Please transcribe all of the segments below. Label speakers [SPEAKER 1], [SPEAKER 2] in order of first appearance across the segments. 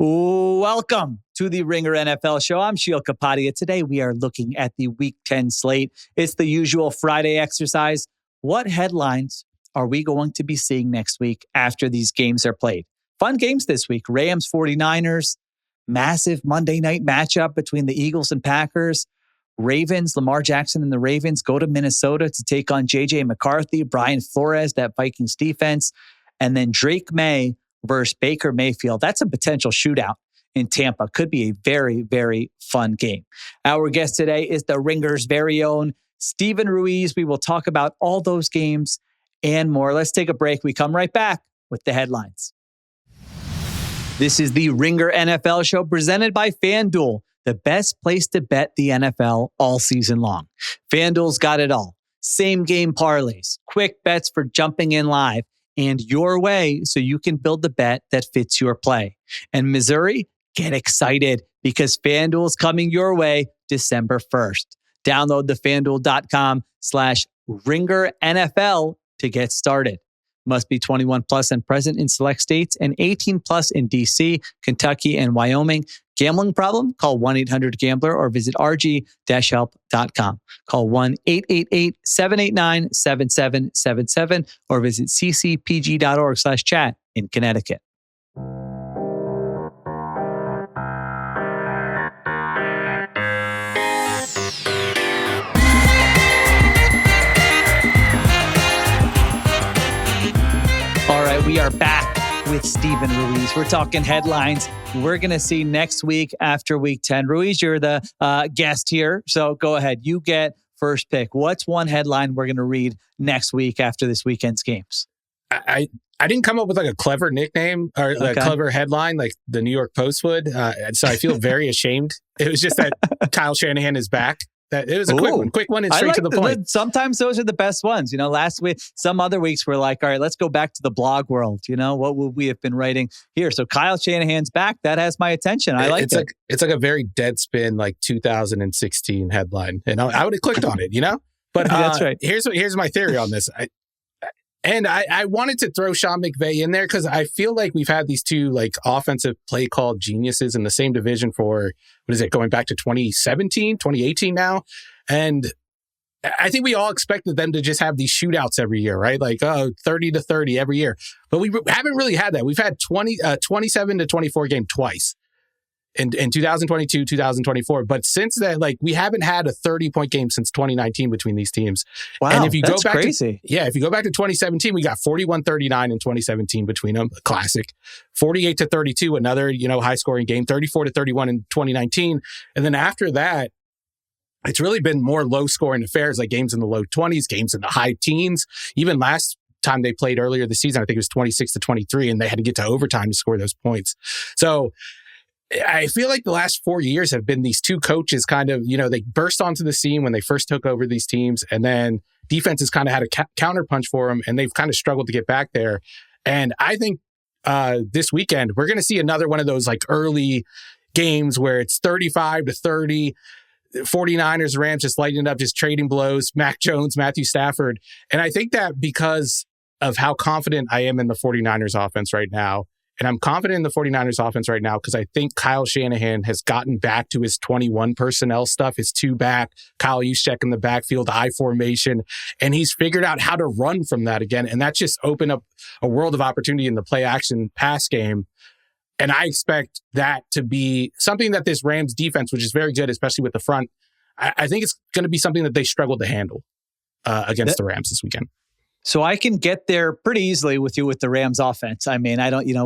[SPEAKER 1] Welcome to the Ringer NFL show. I'm Sheil Kapadia. Today we are looking at the Week 10 slate. It's the usual Friday exercise. What headlines are we going to be seeing next week after these games are played? Fun games this week. Rams, 49ers, massive Monday night matchup between the Eagles and Packers. Ravens, Lamar Jackson and the Ravens go to Minnesota to take on J.J. McCarthy, Brian Flores, that Vikings defense, and then Drake May versus Baker Mayfield. That's a potential shootout in Tampa. Could be a very, very fun game. Our guest today is the Ringer's very own Steven Ruiz. We will talk about all those games and more. Let's take a break. We come right back with the headlines. This is the Ringer NFL show presented by FanDuel, the best place to bet the NFL all season long. FanDuel's got it all. Same game parlays, quick bets for jumping in live, and your way so you can build the bet that fits your play. And Missouri, get excited because FanDuel's coming your way December 1st. Download the FanDuel.com/Ringer NFL to get started. Must be 21 plus and present in select states and 18 plus in DC, Kentucky, and Wyoming. Gambling problem? Call 1-800-GAMBLER or visit rg-help.com. Call 1-888-789-7777 or visit ccpg.org/chat in Connecticut. All right, we are back with Steven Ruiz. We're talking headlines we're going to see next week after Week 10. Ruiz, you're the guest here, so go ahead. You get first pick. What's one headline we're going to read next week after this weekend's games?
[SPEAKER 2] I didn't come up with like a clever nickname or a clever headline like the New York Post would, so I feel very ashamed. It was just that Kyle Shanahan is back. That it was a quick one and straight to the point.
[SPEAKER 1] Sometimes those are the best ones. You know, last week, some other weeks we're like, all right, let's go back to the blog world. You know, what would we have been writing here? So Kyle Shanahan's back. That has my attention. I like it.
[SPEAKER 2] It's like a very dead spin, like 2016 headline. And I would have clicked on it, you know? But
[SPEAKER 1] that's right.
[SPEAKER 2] Here's my theory on this. I wanted to throw Sean McVay in there because I feel like we've had these two like offensive play call geniuses in the same division for, going back to 2017, 2018 now. And I think we all expected them to just have these shootouts every year, right? Like, 30-30 every year. But we haven't really had that. We've had 27-24 game twice in 2022, 2024. But since then, like, we haven't had a 30-point game since 2019 between these teams.
[SPEAKER 1] Wow,
[SPEAKER 2] and if you
[SPEAKER 1] that's
[SPEAKER 2] go back
[SPEAKER 1] crazy.
[SPEAKER 2] If you go back to 2017, we got 41-39 in 2017 between them, a classic. 48-32, another, high-scoring game. 34-31 in 2019. And then after that, it's really been more low-scoring affairs, like games in the low 20s, games in the high teens. Even last time they played earlier this season, I think it was 26-23, and they had to get to overtime to score those points. So I feel like the last 4 years have been these two coaches kind of, they burst onto the scene when they first took over these teams, and then defenses kind of had a counterpunch for them, and they've kind of struggled to get back there. And I think this weekend, we're going to see another one of those like early games where it's 35-30, 49ers, Rams just lighting it up, just trading blows, Mac Jones, Matthew Stafford. And I think that because of how confident I am in the 49ers offense right now, and I'm confident in the 49ers offense right now because I think Kyle Shanahan has gotten back to his 21 personnel stuff, his two back, Kyle Juszczyk in the backfield, I formation, and he's figured out how to run from that again. And that just opened up a world of opportunity in the play action pass game. And I expect that to be something that this Rams defense, which is very good, especially with the front, I think it's going to be something that they struggle to handle against the Rams this weekend.
[SPEAKER 1] So I can get there pretty easily with you with the Rams offense. I mean,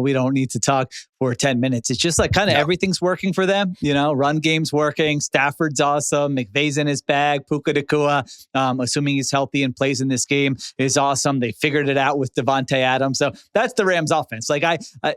[SPEAKER 1] we don't need to talk for 10 minutes. It's just like kind of everything's working for them. Run game's working. Stafford's awesome. McVay's in his bag. Puka Nacua, assuming he's healthy and plays in this game, is awesome. They figured it out with Devontae Adams. So that's the Rams offense. Like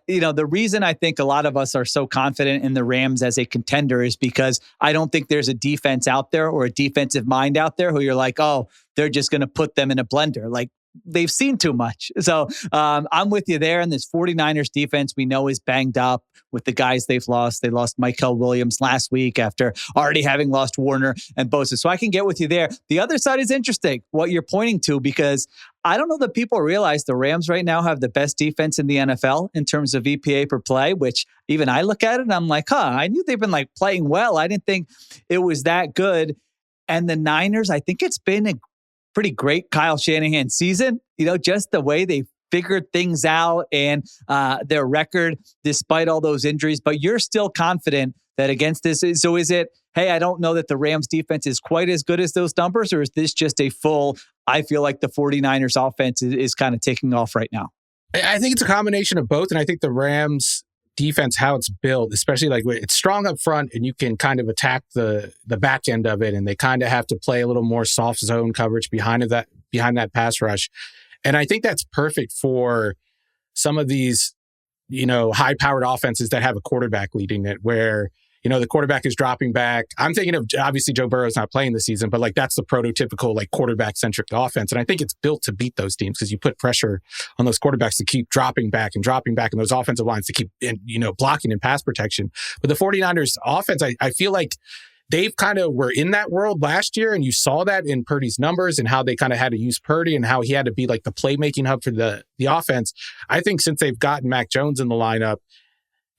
[SPEAKER 1] the reason I think a lot of us are so confident in the Rams as a contender is because I don't think there's a defense out there or a defensive mind out there who you're like, oh, they're just going to put them in a blender. Like, they've seen too much. So I'm with you there. And this 49ers defense we know is banged up with the guys they've lost. They lost Michael Williams last week after already having lost Warner and Bosa. So I can get with you there. The other side is interesting, what you're pointing to, because I don't know that people realize the Rams right now have the best defense in the NFL in terms of EPA per play, which even I look at it and I'm like, I knew they've been like playing well. I didn't think it was that good. And the Niners, I think it's been a pretty great Kyle Shanahan season, just the way they figured things out and their record despite all those injuries. But you're still confident that against this. So is it, hey, I don't know that the Rams defense is quite as good as those numbers, or is this just a full, I feel like the 49ers offense is kind of taking off right now?
[SPEAKER 2] I think it's a combination of both. And I think the Rams defense, how it's built, especially like it's strong up front and you can kind of attack the back end of it. And they kind of have to play a little more soft zone coverage behind that pass rush. And I think that's perfect for some of these, high powered offenses that have a quarterback leading it where, the quarterback is dropping back. I'm thinking of, obviously, Joe Burrow's not playing this season, but like that's the prototypical like quarterback-centric offense. And I think it's built to beat those teams because you put pressure on those quarterbacks to keep dropping back and those offensive lines to keep, blocking and pass protection. But the 49ers offense, I feel like they've kind of were in that world last year, and you saw that in Purdy's numbers and how they kind of had to use Purdy and how he had to be like the playmaking hub for the offense. I think since they've gotten Mac Jones in the lineup,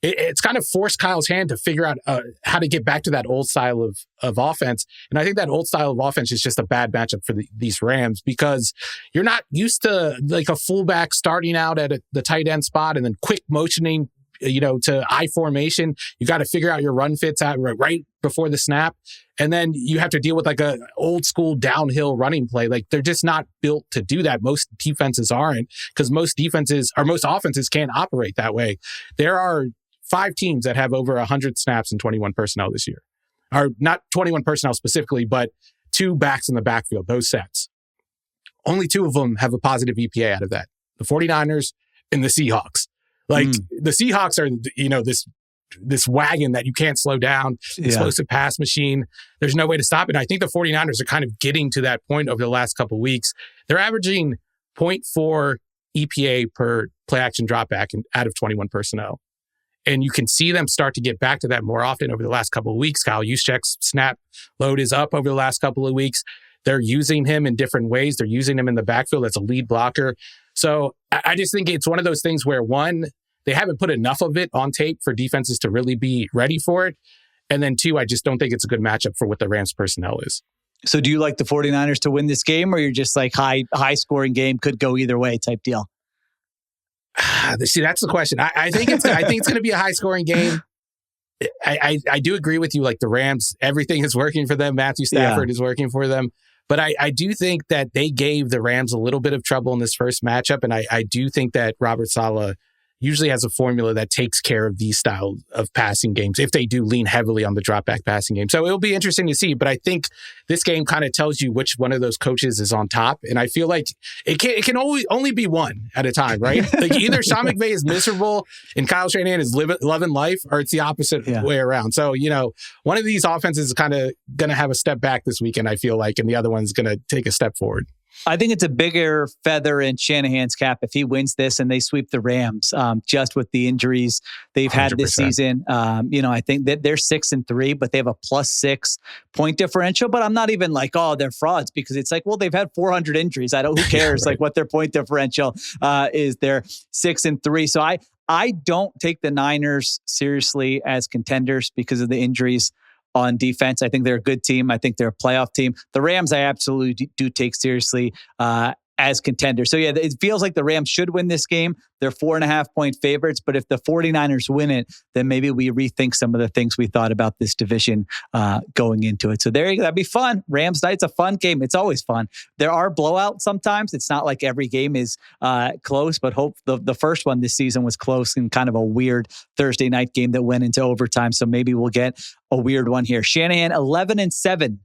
[SPEAKER 2] it's kind of forced Kyle's hand to figure out how to get back to that old style of offense. And I think that old style of offense is just a bad matchup for these Rams because you're not used to like a fullback starting out at the tight end spot and then quick motioning, to I formation. You got to figure out your run fits out right before the snap. And then you have to deal with like a old school downhill running play. Like they're just not built to do that. Most defenses aren't because most offenses can't operate that way. There are 5 teams that have over 100 snaps and 21 personnel this year. Or not 21 personnel specifically, but 2 backs in the backfield, those sets. Only 2 of them have a positive EPA out of that. The 49ers and the Seahawks. Like the Seahawks are, this wagon that you can't slow down, explosive pass machine. There's no way to stop it. And I think the 49ers are kind of getting to that point over the last couple of weeks. They're averaging 0.4 EPA per play action drop back out of 21 personnel. And you can see them start to get back to that more often over the last couple of weeks. Kyle Juszczyk's snap load is up over the last couple of weeks. They're using him in different ways. They're using him in the backfield as a lead blocker. So I just think it's one of those things where, one, they haven't put enough of it on tape for defenses to really be ready for it. And then 2, I just don't think it's a good matchup for what the Rams personnel is.
[SPEAKER 1] So do you like the 49ers to win this game, or you're just like high scoring game, could go either way type deal?
[SPEAKER 2] See, that's the question. I think it's going to be a high scoring game. I do agree with you. Like the Rams, everything is working for them. Matthew Stafford is working for them. But I do think that they gave the Rams a little bit of trouble in this first matchup. And I do think that Robert Saleh usually has a formula that takes care of these style of passing games if they do lean heavily on the drop back passing game. So it'll be interesting to see. But I think this game kind of tells you which one of those coaches is on top. And I feel like it can only be one at a time, right? Like either Sean McVay is miserable and Kyle Shanahan is loving life, or it's the opposite way around. So, one of these offenses is kind of going to have a step back this weekend, I feel like, and the other one's going to take a step forward.
[SPEAKER 1] I think it's a bigger feather in Shanahan's cap if he wins this and they sweep the Rams, just with the injuries they've had 100%. This season. I think that they're 6-3, but they have a +6 point differential. But I'm not even like, they're frauds, because it's like, well, they've had 400 injuries. Who cares right. Like what their point differential is. They're 6-3. So I don't take the Niners seriously as contenders because of the injuries on defense. I think they're a good team. I think they're a playoff team. The Rams, I absolutely do take seriously as contenders. So it feels like the Rams should win this game. They're 4.5 point favorites, but if the 49ers win it, then maybe we rethink some of the things we thought about this division going into it. So there you go. That'd be fun. Rams night's a fun game. It's always fun. There are blowouts sometimes. It's not like every game is close, but the first one this season was close and kind of a weird Thursday night game that went into overtime. So maybe we'll get a weird one here. Shanahan 11-7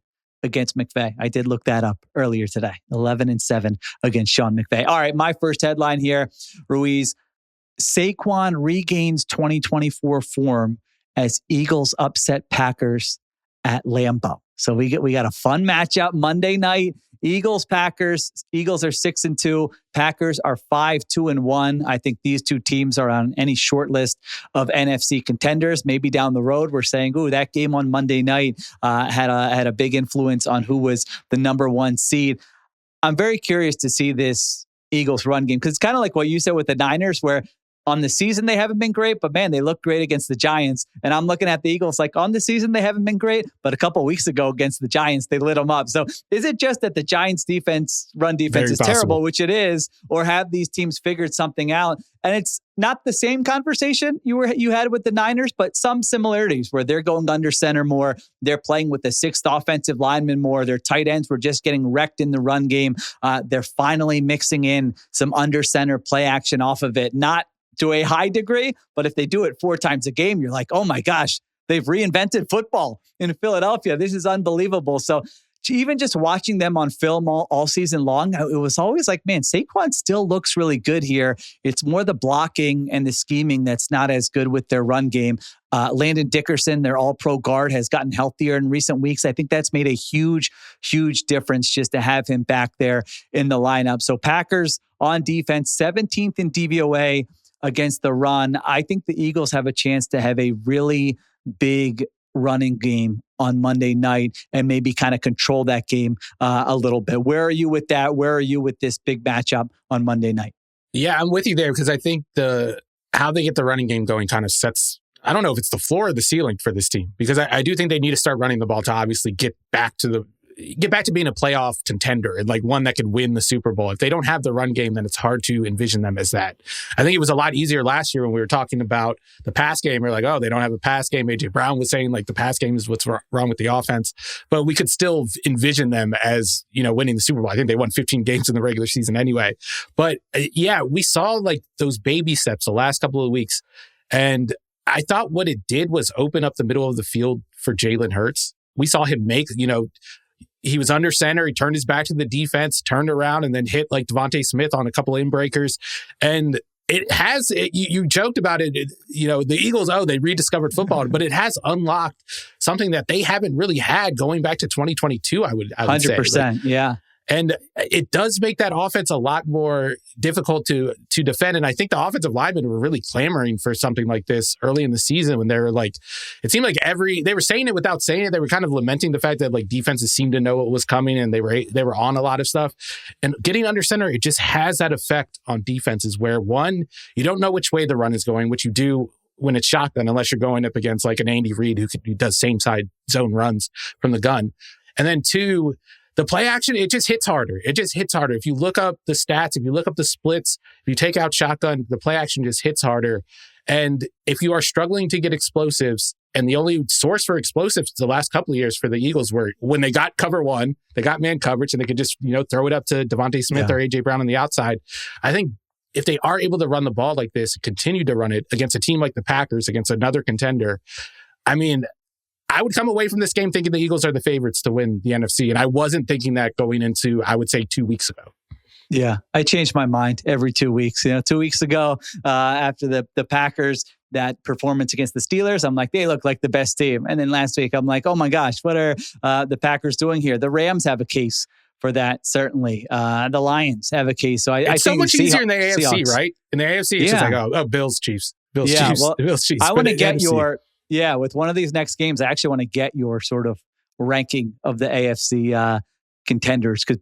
[SPEAKER 1] against McVay. I did look that up earlier today. 11-7 against Sean McVay. All right, my first headline here, Ruiz. Saquon regains 2024 form as Eagles upset Packers at Lambeau. So we got a fun matchup Monday night. Eagles, Packers. Eagles are 6-2. Packers are 5-2-1. I think these two teams are on any short list of NFC contenders. Maybe down the road, we're saying, "Ooh, that game on Monday night had a big influence on who was the number 1 seed." I'm very curious to see this Eagles run game. Because it's kind of like what you said with the Niners, where on the season they haven't been great, but man, they look great against the Giants. And I'm looking at the Eagles like on the season they haven't been great, but a couple of weeks ago against the Giants, they lit them up. So is it just that the Giants run defense is terrible, which it is, or have these teams figured something out? And it's not the same conversation you had with the Niners, but some similarities where they're going under center more. They're playing with the sixth offensive lineman more. Their tight ends were just getting wrecked in the run game. They're finally mixing in some under center play action off of it. Not to a high degree, but if they do it 4 times a game, you're like, oh my gosh, they've reinvented football in Philadelphia. This is unbelievable. So even just watching them on film all season long, it was always like, man, Saquon still looks really good here. It's more the blocking and the scheming that's not as good with their run game. Landon Dickerson, their all-pro guard, has gotten healthier in recent weeks. I think that's made a huge, huge difference just to have him back there in the lineup. So Packers on defense, 17th in DVOA against the run. I think the Eagles have a chance to have a really big running game on Monday night and maybe kind of control that game a little bit. Where are you with that? Where are you with this big matchup on Monday night?
[SPEAKER 2] Yeah, I'm with you there because I think how they get the running game going kind of sets, I don't know if it's the floor or the ceiling for this team, because I do think they need to start running the ball to obviously get back to being a playoff contender and like one that could win the Super Bowl. If they don't have the run game, then it's hard to envision them as that. I think it was a lot easier last year when we were talking about the pass game. We're like, oh, they don't have a pass game. AJ Brown was saying like the pass game is what's wrong with the offense, but we could still envision them as, winning the Super Bowl. I think they won 15 games in the regular season anyway. But yeah, we saw like those baby steps the last couple of weeks. And I thought what it did was open up the middle of the field for Jalen Hurts. We saw him make, he was under center. He turned his back to the defense, turned around, and then hit like Devontae Smith on a couple of inbreakers. And you joked about it, the Eagles, they rediscovered football, but it has unlocked something that they haven't really had going back to 2022, I would say.
[SPEAKER 1] 100%, yeah.
[SPEAKER 2] And it does make that offense a lot more difficult to defend. And I think the offensive linemen were really clamoring for something like this early in the season when they were like, it seemed like they were saying it without saying it. They were kind of lamenting the fact that like defenses seemed to know what was coming and they were on a lot of stuff. And getting under center, it just has that effect on defenses where one, you don't know which way the run is going, which you do when it's shotgun, unless you're going up against like an Andy Reid who does same side zone runs from the gun. And then two, the play action, it just hits harder. It just hits harder. If you look up the stats, if you look up the splits, if you take out shotgun, the play action just hits harder. And if you are struggling to get explosives, and the only source for explosives the last couple of years for the Eagles were when they got cover one, they got man coverage, and they could just, throw it up to Devontae Smith or AJ Brown on the outside. I think if they are able to run the ball like this, continue to run it against a team like the Packers, against another contender, I would come away from this game thinking the Eagles are the favorites to win the NFC. And I wasn't thinking that going into, I would say, 2 weeks ago.
[SPEAKER 1] Yeah, I change my mind every 2 weeks. 2 weeks ago, after the Packers, that performance against the Steelers, I'm like, they look like the best team. And then last week, I'm like, oh my gosh, what are the Packers doing here? The Rams have a case for that, certainly. The Lions have a case. So
[SPEAKER 2] it's so much easier in the AFC, Seahawks. Right? In the AFC, it's just like, oh, Bills, Chiefs. Bills, Chiefs.
[SPEAKER 1] I want to get with one of these next games, I actually want to get your sort of ranking of the AFC contenders because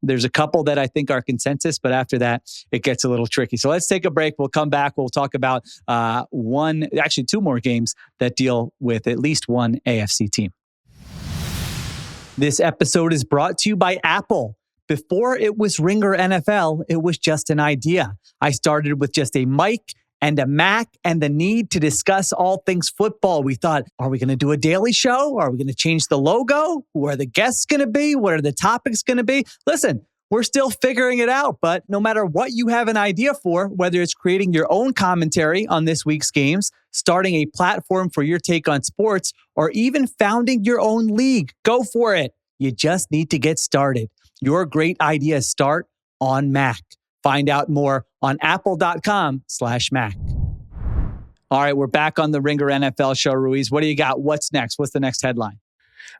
[SPEAKER 1] there's a couple that I think are consensus, but after that, it gets a little tricky. So let's take a break. We'll come back. We'll talk about two more games that deal with at least one AFC team. This episode is brought to you by Apple. Before it was Ringer NFL, it was just an idea. I started with just a mic and a Mac and the need to discuss all things football. We thought, are we going to do a daily show? Are we going to change the logo? Who are the guests going to be? What are the topics going to be? Listen, we're still figuring it out, but no matter what you have an idea for, whether it's creating your own commentary on this week's games, starting a platform for your take on sports, or even founding your own league, go for it. You just need to get started. Your great ideas start on Mac. Find out more on apple.com/Mac. All right, we're back on the Ringer NFL show, Ruiz. What do you got? What's next? What's the next headline?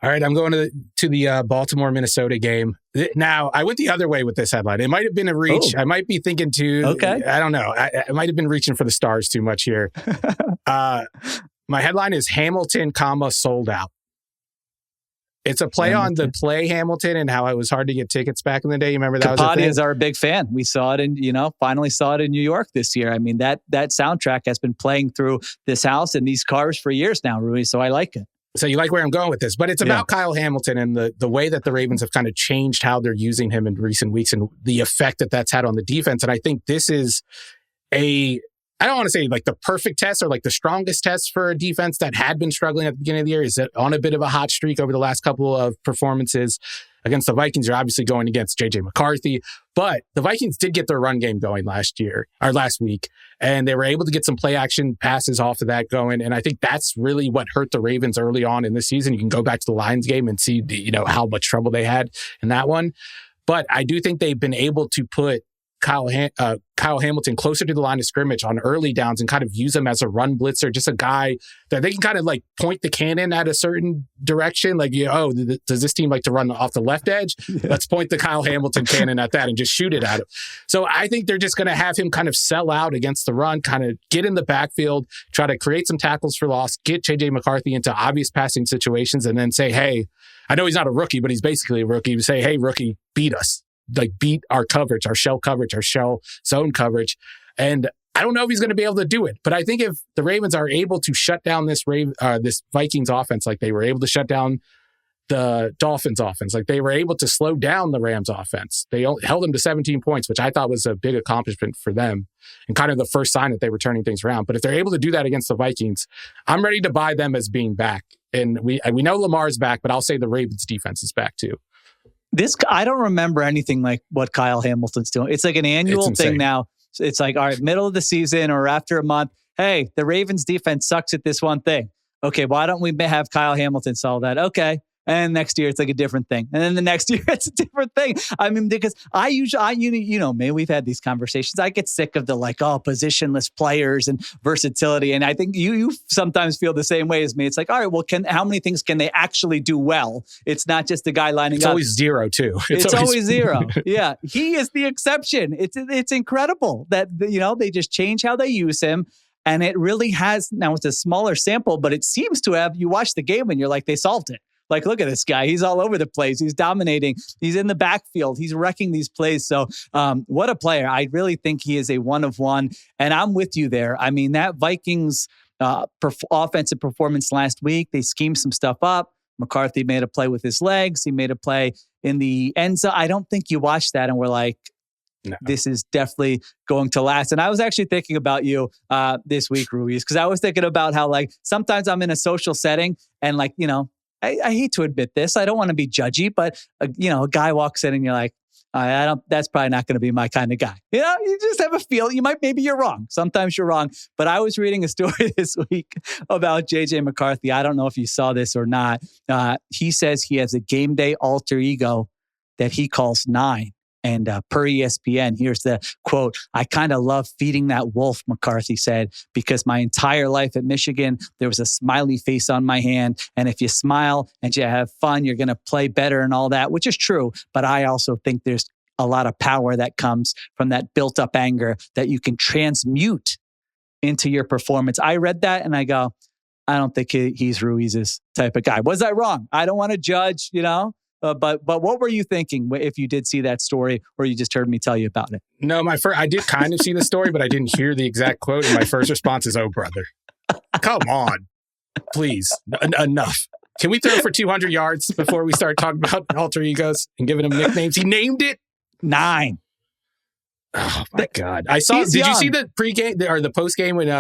[SPEAKER 2] All right, I'm going to the Baltimore-Minnesota game. Now, I went the other way with this headline. It might have been a reach. I might be thinking I don't know. I might have been reaching for the stars too much here. My headline is Hamilton, sold out. It's a play on the play Hamilton and how it was hard to get tickets back in the day. You remember that?
[SPEAKER 1] Kapadia is our big fan. We saw it finally saw it in New York this year. I mean, that soundtrack has been playing through this house and these cars for years now, Ruiz. So I like it.
[SPEAKER 2] So you like where I'm going with this, but it's about Kyle Hamilton and the way that the Ravens have kind of changed how they're using him in recent weeks and the effect that that's had on the defense. And I think this is I don't want to say like the perfect test or like the strongest test for a defense that had been struggling at the beginning of the year. Is on a bit of a hot streak over the last couple of performances against the Vikings. You're obviously going against JJ McCarthy, but the Vikings did get their run game going last week, and they were able to get some play action passes off of that going. And I think that's really what hurt the Ravens early on in this season. You can go back to the Lions game and see, how much trouble they had in that one. But I do think they've been able to put Kyle Hamilton closer to the line of scrimmage on early downs and kind of use him as a run blitzer, just a guy that they can kind of like point the cannon at a certain direction. Like, does this team like to run off the left edge? Yeah. Let's point the Kyle Hamilton cannon at that and just shoot it at him. So I think they're just going to have him kind of sell out against the run, kind of get in the backfield, try to create some tackles for loss, get JJ McCarthy into obvious passing situations, and then say, hey, I know he's not a rookie, but he's basically a rookie. Say, hey, rookie, beat us. Like beat our coverage, our shell zone coverage. And I don't know if he's going to be able to do it, but I think if the Ravens are able to shut down this Vikings offense, like they were able to shut down the Dolphins offense, like they were able to slow down the Rams offense. They held them to 17 points, which I thought was a big accomplishment for them and kind of the first sign that they were turning things around. But if they're able to do that against the Vikings, I'm ready to buy them as being back. And we know Lamar's back, but I'll say the Ravens defense is back too.
[SPEAKER 1] I don't remember anything like what Kyle Hamilton's doing. It's like an annual thing now. It's like, all right, middle of the season or after a month, hey, the Ravens defense sucks at this one thing. Okay, why don't we have Kyle Hamilton solve that? Okay. And next year, it's like a different thing. And then the next year, it's a different thing. I mean, because I usually, maybe we've had these conversations. I get sick of the positionless players and versatility. And I think you sometimes feel the same way as me. It's like, all right, well, how many things can they actually do well? It's not just the guy lining up.
[SPEAKER 2] It's always zero, too.
[SPEAKER 1] It's always zero. Yeah. He is the exception. It's incredible that, they just change how they use him. And it really has, now it's a smaller sample, but it seems to have, you watch the game and you're like, they solved it. Like, look at this guy. He's all over the place. He's dominating. He's in the backfield. He's wrecking these plays. So what a player. I really think he is a one of one. And I'm with you there. I mean, that Vikings offensive performance last week, they schemed some stuff up. McCarthy made a play with his legs. He made a play in the end zone. I don't think you watched that and were like, no. This is definitely going to last. And I was actually thinking about you this week, Ruiz, because I was thinking about how sometimes I'm in a social setting and I hate to admit this. I don't want to be judgy, but a guy walks in and you're like, that's probably not going to be my kind of guy. You just have a feel. Maybe you're wrong. Sometimes you're wrong. But I was reading a story this week about JJ McCarthy. I don't know if you saw this or not. He says he has a game day alter ego that he calls 9. And per ESPN, here's the quote, "I kind of love feeding that wolf," McCarthy said, "because my entire life at Michigan, there was a smiley face on my hand. And if you smile and you have fun, you're going to play better and all that," which is true. But I also think there's a lot of power that comes from that built up anger that you can transmute into your performance. I read that and I go, I don't think he's Ruiz's type of guy. Was I wrong? I don't want to judge, But what were you thinking if you did see that story or you just heard me tell you about it?
[SPEAKER 2] No, I did kind of see the story, but I didn't hear the exact quote. And my first response is, "Oh, brother, come on, please, enough. Can we throw for 200 yards before we start talking about alter egos and giving them nicknames?" He named it
[SPEAKER 1] 9.
[SPEAKER 2] Oh my God! I saw. Did you see the pregame or the postgame when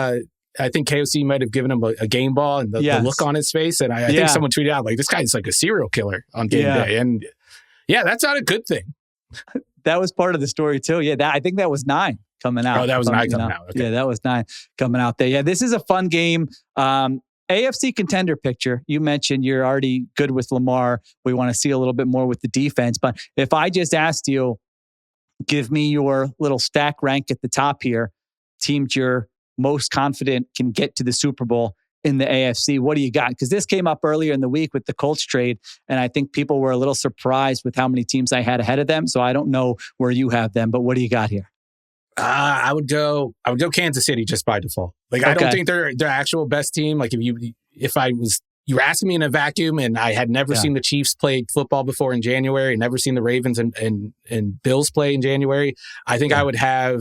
[SPEAKER 2] I think KOC might have given him a game ball and the look on his face. And I think someone tweeted out, this guy's like a serial killer on game day. And that's not a good thing.
[SPEAKER 1] That was part of the story too. Yeah, I think that was 9 coming out.
[SPEAKER 2] Oh, that was 9 coming out. Okay.
[SPEAKER 1] Yeah, that was 9 coming out there. Yeah, this is a fun game. AFC contender picture. You mentioned you're already good with Lamar. We want to see a little bit more with the defense. But if I just asked you, give me your little stack rank at the top here, teams you're most confident can get to the Super Bowl in the AFC. What do you got? Because this came up earlier in the week with the Colts trade, and I think people were a little surprised with how many teams I had ahead of them. So I don't know where you have them, but what do you got here?
[SPEAKER 2] I would go Kansas City just by default. I don't think they're their actual best team. If I was you were asking me in a vacuum, and I had never seen the Chiefs play football before in January, never seen the Ravens and Bills play in January. I think I would have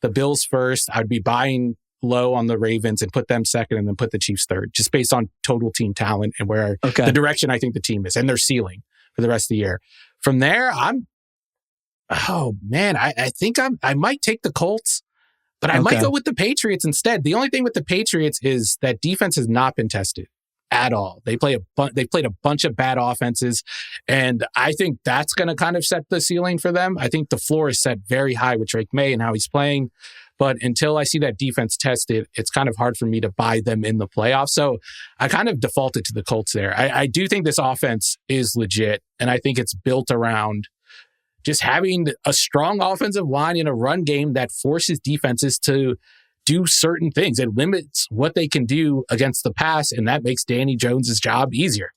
[SPEAKER 2] the Bills first. I'd be buying low on the Ravens and put them second, and then put the Chiefs third, just based on total team talent and where the direction I think the team is and their ceiling for the rest of the year. From there, I think I might take the Colts, but I might go with the Patriots instead. The only thing with the Patriots is that defense has not been tested at all. They played a bunch of bad offenses, and I think that's going to kind of set the ceiling for them. I think the floor is set very high with Drake May and how he's playing, but until I see that defense tested, it's kind of hard for me to buy them in the playoffs. So I kind of defaulted to the Colts there. I do think this offense is legit, and I think it's built around just having a strong offensive line in a run game that forces defenses to do certain things. It limits what they can do against the pass, and that makes Danny Jones's job easier.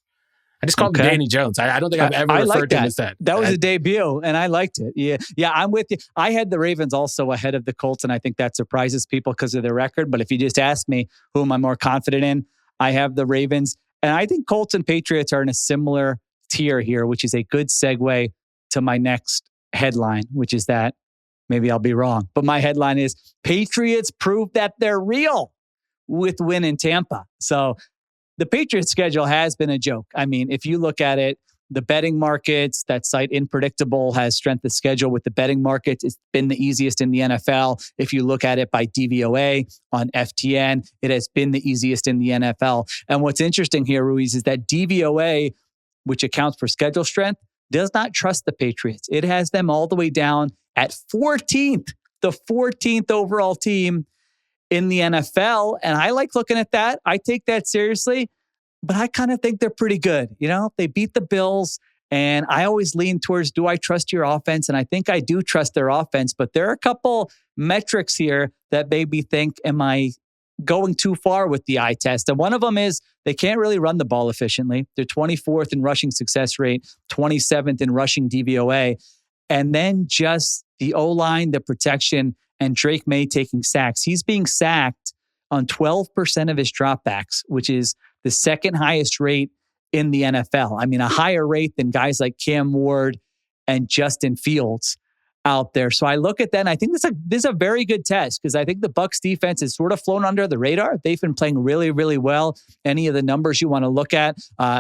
[SPEAKER 2] I just called him Danny Jones. I don't think I've ever referred to him as that.
[SPEAKER 1] That was a debut, and I liked it. Yeah, I'm with you. I had the Ravens also ahead of the Colts, and I think that surprises people because of their record. But if you just ask me who am I more confident in, I have the Ravens. And I think Colts and Patriots are in a similar tier here, which is a good segue to my next headline, which is that maybe I'll be wrong, but my headline is Patriots prove that they're real with win in Tampa. So the Patriots schedule has been a joke. I mean, if you look at it, the betting markets, that site Unpredictable has strength of schedule with the betting markets. It's been the easiest in the NFL. If you look at it by DVOA on FTN, it has been the easiest in the NFL. And what's interesting here, Ruiz, is that DVOA, which accounts for schedule strength, does not trust the Patriots. It has them all the way down at 14th, the 14th overall team in the NFL. And I like looking at that. I take that seriously, but I kind of think they're pretty good. You know, they beat the Bills, and I always lean towards, do I trust your offense? And I think I do trust their offense, but there are a couple metrics here that made me think, am I going too far with the eye test? And one of them is they can't really run the ball efficiently. They're 24th in rushing success rate, 27th in rushing DVOA. And then just the O-line, the protection, and Drake May taking sacks. He's being sacked on 12% of his dropbacks, which is the second highest rate in the NFL. I mean, a higher rate than guys like Cam Ward and Justin Fields out there. So I look at that and I think this is a very good test, because I think the Bucs defense has sort of flown under the radar. They've been playing really, really well. Any of the numbers you want to look at,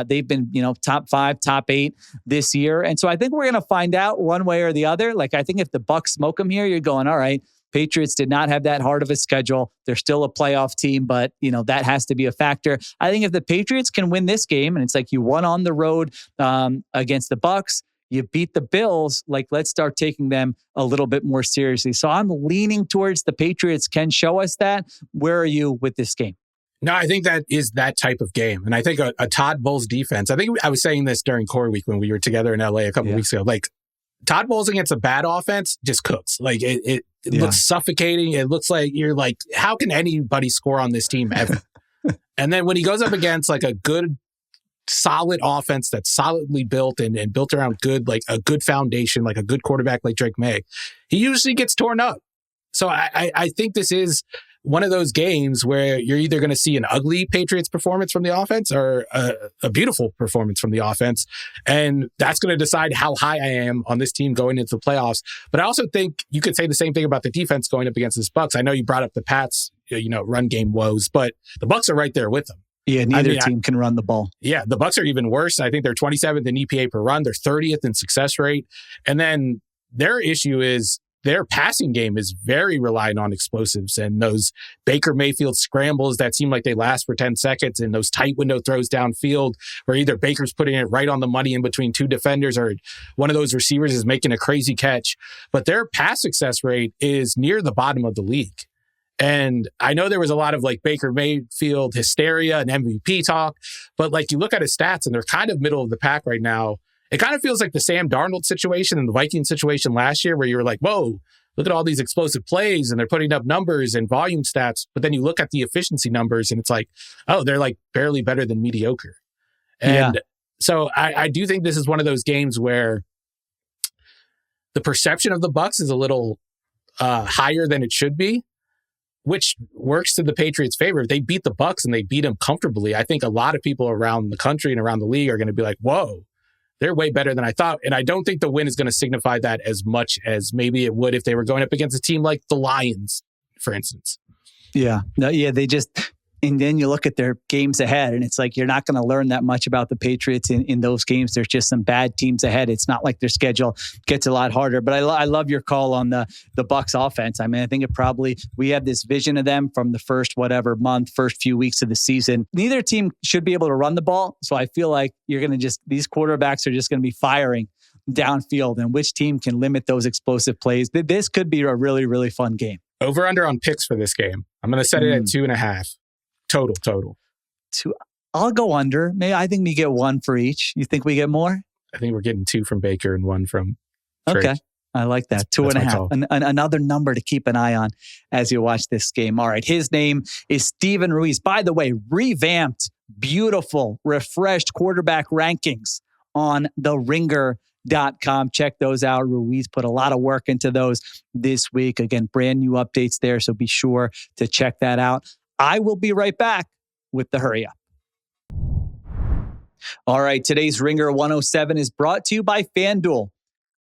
[SPEAKER 1] they've been, top 5, top 8 this year. And so I think we're going to find out one way or the other. Like, I think if the Bucs smoke them here, you're going, all right, Patriots did not have that hard of a schedule. They're still a playoff team, but that has to be a factor. I think if the Patriots can win this game, and it's like you won on the road against the Bucs, you beat the Bills, like, let's start taking them a little bit more seriously. So I'm leaning towards the Patriots can show us that. Where are you with this game?
[SPEAKER 2] No, I think that is that type of game. And I think a Todd Bowles defense, I think I was saying this during Core Week when we were together in LA a couple of weeks ago, like, Todd Bowles against a bad offense just cooks. Like, it looks suffocating. It looks like you're like, how can anybody score on this team ever? And then when he goes up against like a good, solid offense that's solidly built and built around a good foundation, like a good quarterback like Drake May, he usually gets torn up. So I think this is one of those games where you're either going to see an ugly Patriots performance from the offense or a beautiful performance from the offense. And that's going to decide how high I am on this team going into the playoffs. But I also think you could say the same thing about the defense going up against this Bucs. I know you brought up the Pats, run game woes, but the Bucs are right there with them.
[SPEAKER 1] Yeah, neither team can run the ball.
[SPEAKER 2] Yeah, the Bucs are even worse. I think they're 27th in EPA per run. They're 30th in success rate. And then their issue is their passing game is very reliant on explosives and those Baker Mayfield scrambles that seem like they last for 10 seconds and those tight window throws downfield where either Baker's putting it right on the money in between two defenders or one of those receivers is making a crazy catch. But their pass success rate is near the bottom of the league. And I know there was a lot of like Baker Mayfield hysteria and MVP talk, but like you look at his stats and they're kind of middle of the pack right now. It kind of feels like the Sam Darnold situation and the Vikings situation last year where you were like, whoa, look at all these explosive plays and they're putting up numbers and volume stats. But then you look at the efficiency numbers and it's like, oh, they're like barely better than mediocre. And so I do think this is one of those games where the perception of the Bucs is a little higher than it should be. which works to the Patriots' favor. If they beat the Bucs and they beat them comfortably, I think a lot of people around the country and around the league are going to be like, whoa, they're way better than I thought. And I don't think the win is going to signify that as much as maybe it would if they were going up against a team like the Lions, for instance.
[SPEAKER 1] Yeah. No, yeah, and then you look at their games ahead, and it's like you're not going to learn that much about the Patriots in those games. There's just some bad teams ahead. It's not like their schedule gets a lot harder. But I love your call on the Bucs offense. I mean, I think we have this vision of them from the first first few weeks of the season. Neither team should be able to run the ball. So I feel like these quarterbacks are just going to be firing downfield, and which team can limit those explosive plays. This could be a really, really fun game.
[SPEAKER 2] Over under on picks for this game. I'm going to set it at 2.5. Total.
[SPEAKER 1] I'll go under. Maybe I think we get one for each. You think we get more?
[SPEAKER 2] I think we're getting 2 from Baker and 1 from Trey.
[SPEAKER 1] Okay. I like that. 2.5. Another number to keep an eye on as you watch this game. All right. His name is Steven Ruiz. By the way, revamped, beautiful, refreshed quarterback rankings on theringer.com. Check those out. Ruiz put a lot of work into those this week. Again, brand new updates there. So be sure to check that out. I will be right back with the hurry up. All right. Today's Ringer 107 is brought to you by FanDuel.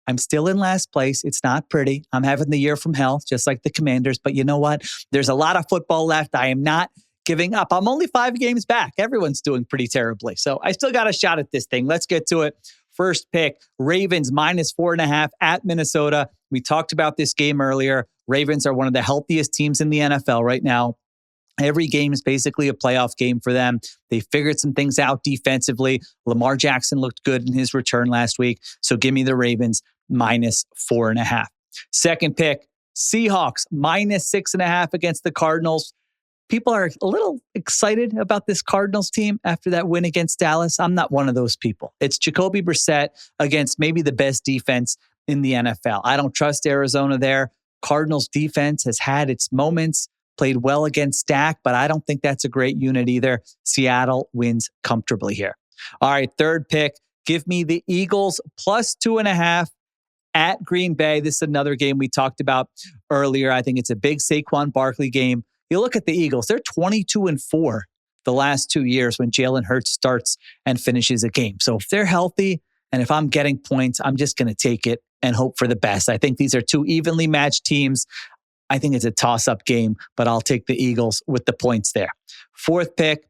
[SPEAKER 1] I'm still in last place. It's not pretty. I'm having the year from hell, just like the Commanders. But you know what? There's a lot of football left. I am not giving up. I'm only 5 games back. Everyone's doing pretty terribly. So I still got a shot at this thing. Let's get to it. First pick, Ravens -4.5 at Minnesota. We talked about this game earlier. Ravens are one of the healthiest teams in the NFL right now. Every game is basically a playoff game for them. They figured some things out defensively. Lamar Jackson looked good in his return last week. So give me the Ravens -4.5. Second pick, Seahawks -6.5 against the Cardinals. People are a little excited about this Cardinals team after that win against Dallas. I'm not one of those people. It's Jacoby Brissett against maybe the best defense in the NFL. I don't trust Arizona there. Cardinals defense has had its moments, played well against Dak, but I don't think that's a great unit either. Seattle wins comfortably here. All right, third pick, give me the Eagles +2.5 at Green Bay. This is another game we talked about earlier. I think it's a big Saquon Barkley game. You look at the Eagles, they're 22-4 the last 2 years when Jalen Hurts starts and finishes a game. So if they're healthy and if I'm getting points, I'm just going to take it and hope for the best. I think these are 2 evenly matched teams. I think it's a toss-up game, but I'll take the Eagles with the points there. Fourth pick,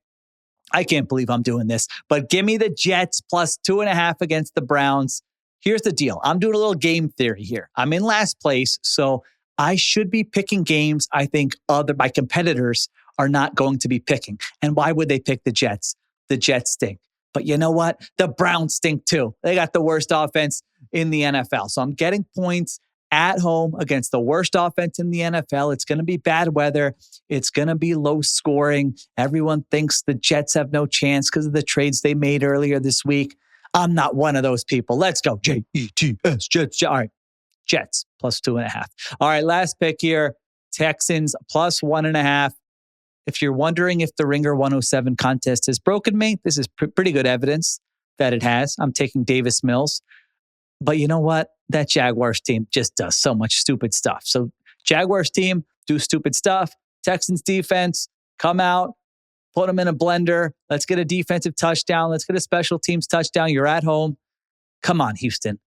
[SPEAKER 1] I can't believe I'm doing this, but give me the Jets +2.5 against the Browns. Here's the deal. I'm doing a little game theory here. I'm in last place, so I should be picking games I think my competitors are not going to be picking. And why would they pick the Jets? The Jets stink. But you know what? The Browns stink too. They got the worst offense in the NFL. So I'm getting points at home against the worst offense in the NFL. It's going to be bad weather. It's going to be low scoring. Everyone thinks the Jets have no chance because of the trades they made earlier this week. I'm not one of those people. Let's go. Jets, Jets. All right. Jets +2.5. All right. Last pick here. Texans +1.5. If you're wondering if the Ringer 107 contest has broken me, this is pretty good evidence that it has. I'm taking Davis Mills. But you know what? That Jaguars team just does so much stupid stuff. So Jaguars team, do stupid stuff. Texans defense, come out, put them in a blender. Let's get a defensive touchdown. Let's get a special teams touchdown. You're at home. Come on, Houston.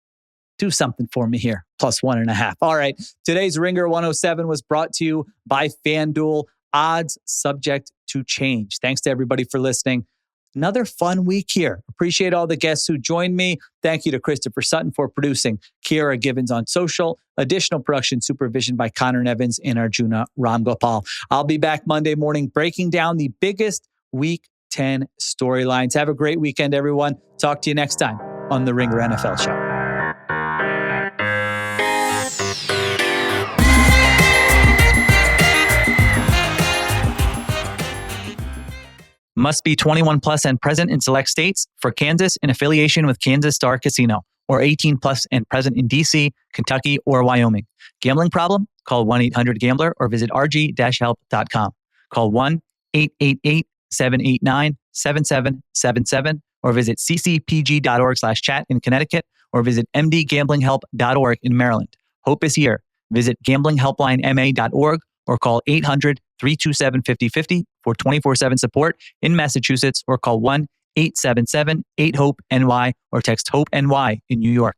[SPEAKER 1] Do something for me here. +1.5. All right. Today's Ringer 107 was brought to you by FanDuel. Odds subject to change. Thanks to everybody for listening. Another fun week here. Appreciate all the guests who joined me. Thank you to Christopher Sutton for producing. Kiera Givens on social. Additional production supervision by Conor, Nevins, and Arjuna Ramgopowell. I'll be back Monday morning breaking down the biggest Week 10 storylines. Have a great weekend, everyone. Talk to you next time on the Ringer NFL Show. Must be 21 plus and present in select states. For Kansas, in affiliation with Kansas Star Casino, or 18 plus and present in D.C., Kentucky, or Wyoming. Gambling problem? Call 1-800-GAMBLER or visit rg-help.com. Call 1-888-789-7777 or visit ccpg.org/chat in Connecticut or visit mdgamblinghelp.org in Maryland. Hope is here. Visit gamblinghelplinema.org or call 800-327-5050 for 24/7 support in Massachusetts, or call 1-877-8-HOPE-NY or text HOPE-NY in New York.